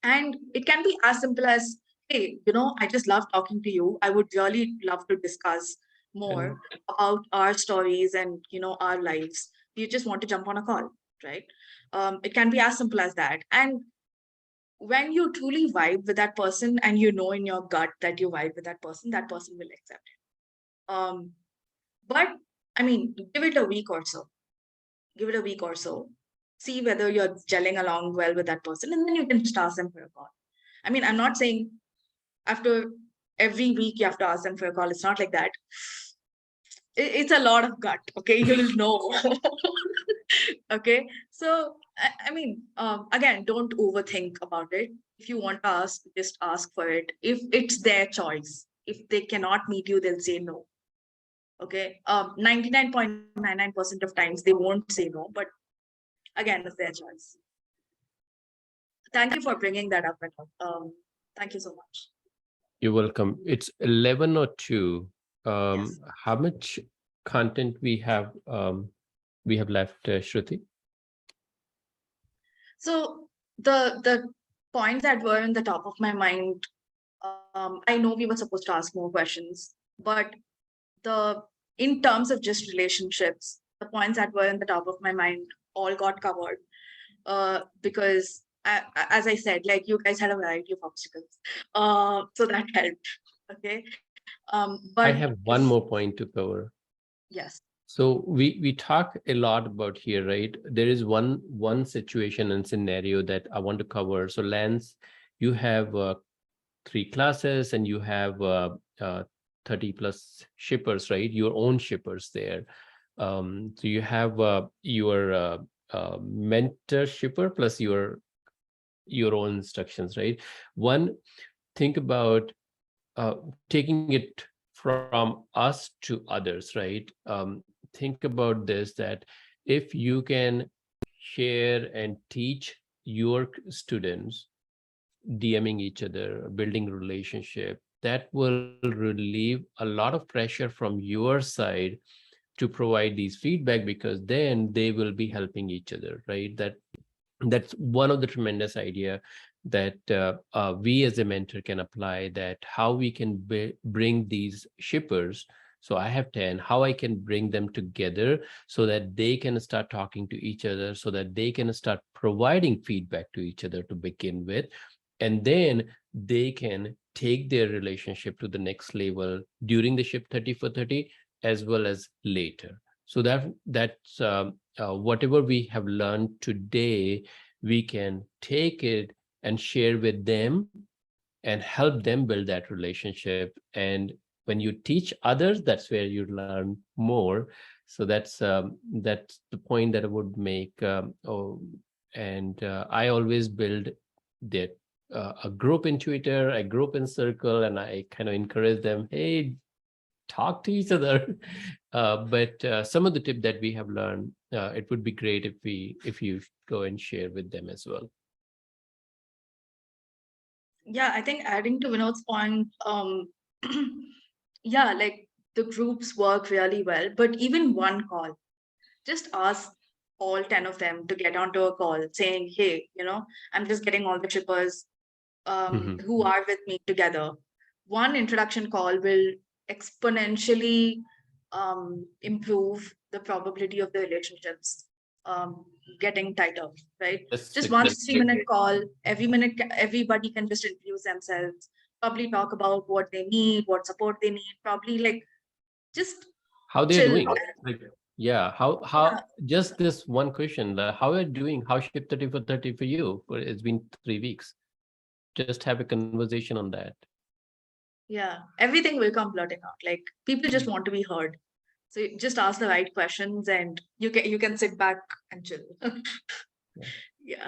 And it can be as simple as, hey, I just love talking to you. I would really love to discuss more about our stories and, our lives. You just want to jump on a call, right? It can be as simple as that. And when you truly vibe with that person and you know in your gut that you vibe with that person will accept it. But I mean, give it a week or so. See whether you're gelling along well with that person, and then you can just ask them for a call. I mean, I'm not saying after every week you have to ask them for a call. It's not like that. It's a lot of gut, okay? You'll know. Okay, so I mean, again, don't overthink about it. If you want to ask, just ask for it. If it's their choice, if they cannot meet you, they'll say no. Okay, 99.99% of times they won't say no, but again, it's their choice. Thank you for bringing that up. Thank you so much. You're welcome. It's 11:02. Yes. How much content we have left, Shruthi? So the points that were in the top of my mind, I know we were supposed to ask more questions, but in terms of just relationships, the points that were in the top of my mind all got covered, because as I said, like, you guys had a variety of obstacles, so that helped. Okay, but I have one more point to cover. Yes. So we talk a lot about here, right? There is one situation and scenario that I want to cover. So Lance, you have 3 classes and you have 30 plus shippers, right? Your own shippers there. So you have your mentor shipper plus your own instructions, right? One, think about taking it from us to others, right? Think about this, that if you can share and teach your students DMing each other, building relationship, that will relieve a lot of pressure from your side to provide these feedback, because then they will be helping each other, right? That's one of the tremendous idea that we as a mentor can apply, that how we can bring these shippers. So I have 10, how I can bring them together so that they can start talking to each other, so that they can start providing feedback to each other to begin with. And then they can take their relationship to the next level during the ship 30 for 30, as well as later. So that's whatever we have learned today, we can take it and share with them and help them build that relationship. And when you teach others, that's where you learn more. So that's the point that I would make. I always build that a group in Twitter, a group in Circle, and I kind of encourage them, hey, talk to each other. But some of the tip that we have learned, it would be great if you go and share with them as well. Yeah, I think adding to Vinod's point, yeah, like the groups work really well, but even one call, just ask all 10 of them to get onto a call saying, hey, I'm just getting all the shippers who are with me together. One introduction call will exponentially improve the probability of the relationships getting tighter, right? Just one 3-minute call, everybody can just introduce themselves, probably talk about what they need, what support they need, probably like just how they're chill. doing. Like, yeah, how just this one question, how are you doing? How ship 30 for 30 for you? It's been 3 weeks. Just have a conversation on that. Yeah, everything will come blurting out. Like people just want to be heard. So you just ask the right questions and you can sit back and chill. Yeah.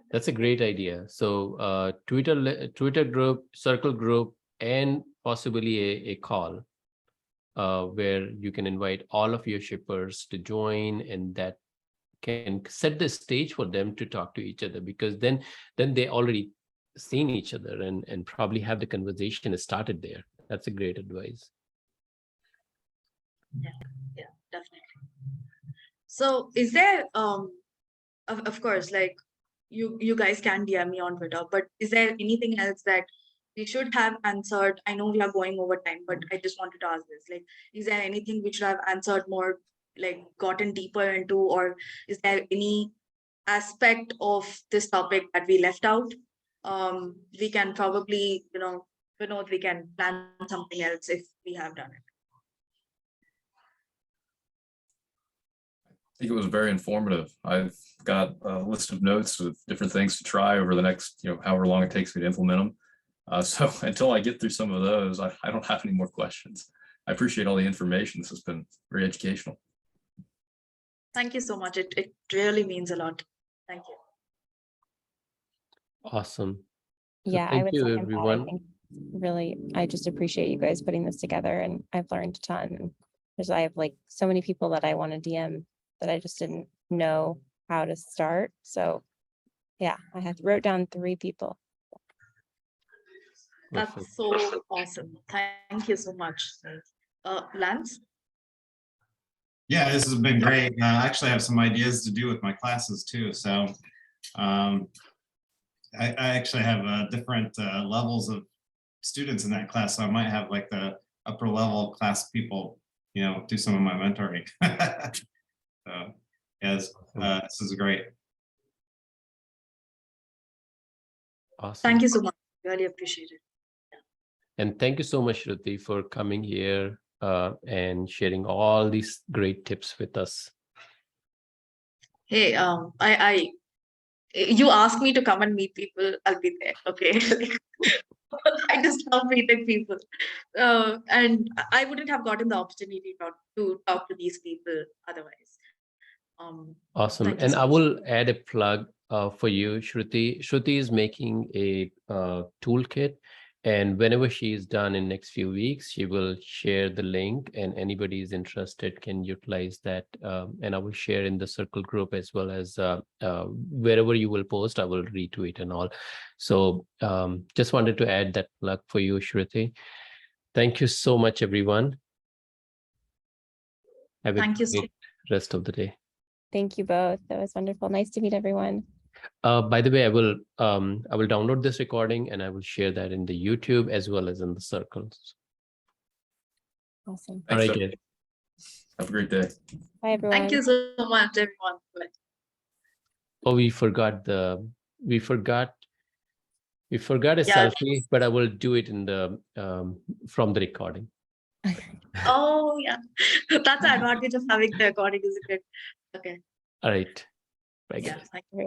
That's a great idea. So Twitter group, Circle group, and possibly a call where you can invite all of your shippers to join, and that can set the stage for them to talk to each other, because then they already seen each other and probably have the conversation started there. That's a great advice. Yeah, definitely. So is there of course, like you guys can DM me on Twitter, but is there anything else that we should have answered? I know we are going over time, but I just wanted to ask this. Like, is there anything we should have answered more, like gotten deeper into, or is there any aspect of this topic that we left out? We can probably, we can plan something else if we have done it. I think it was very informative. I've got a list of notes with different things to try over the next, however long it takes me to implement them. So until I get through some of those, I don't have any more questions. I appreciate all the information. This has been very educational. Thank you so much. It really means a lot. Thank you. Awesome. So Yeah, I thank would you, second that. I everyone. think really, I just appreciate you guys putting this together, and I've learned a ton. Because I have like so many people that I want to DM that I just didn't know how to start. So yeah, I wrote down 3 people. That's Perfect. so awesome. Thank you so much. Lance? Yeah, this has been great. I actually have some ideas to do with my classes too. So I actually have different levels of students in that class. So I might have like the upper level class people, do some of my mentoring. So yes, this is great. Awesome. Thank you so much. Really appreciate it. And thank you so much, Shruthi, for coming here and sharing all these great tips with us. Hey, you asked me to come and meet people, I'll be there. Okay. I just love meeting people. And I wouldn't have gotten the opportunity to talk to these people otherwise. Awesome. Thank you And so I much. will add a plug for you, Shruthi. Shruthi is making a toolkit, And whenever she is done in next few weeks, she will share the link, and anybody is interested can utilize that. And I will share in the circle group, as well as wherever you will post, I will retweet and all. So just wanted to add that plug for you, Shruthi. Thank you so much, everyone. Have a Thank you so great rest of the day. Thank you both. That was wonderful. Nice to meet everyone. By the way, I will download this recording and I will share that in the YouTube as well as in the circles. Awesome. All Thanks, right, Jeff. guys. Have a great day. Bye, everyone. Thank you so much, everyone. Oh, we forgot a Yeah. selfie, but I will do it in the from the recording. Oh, yeah. That's the advantage of having the recording, isn't it? Okay. All right. Bye, Yeah. guys. Thank you. Everyone.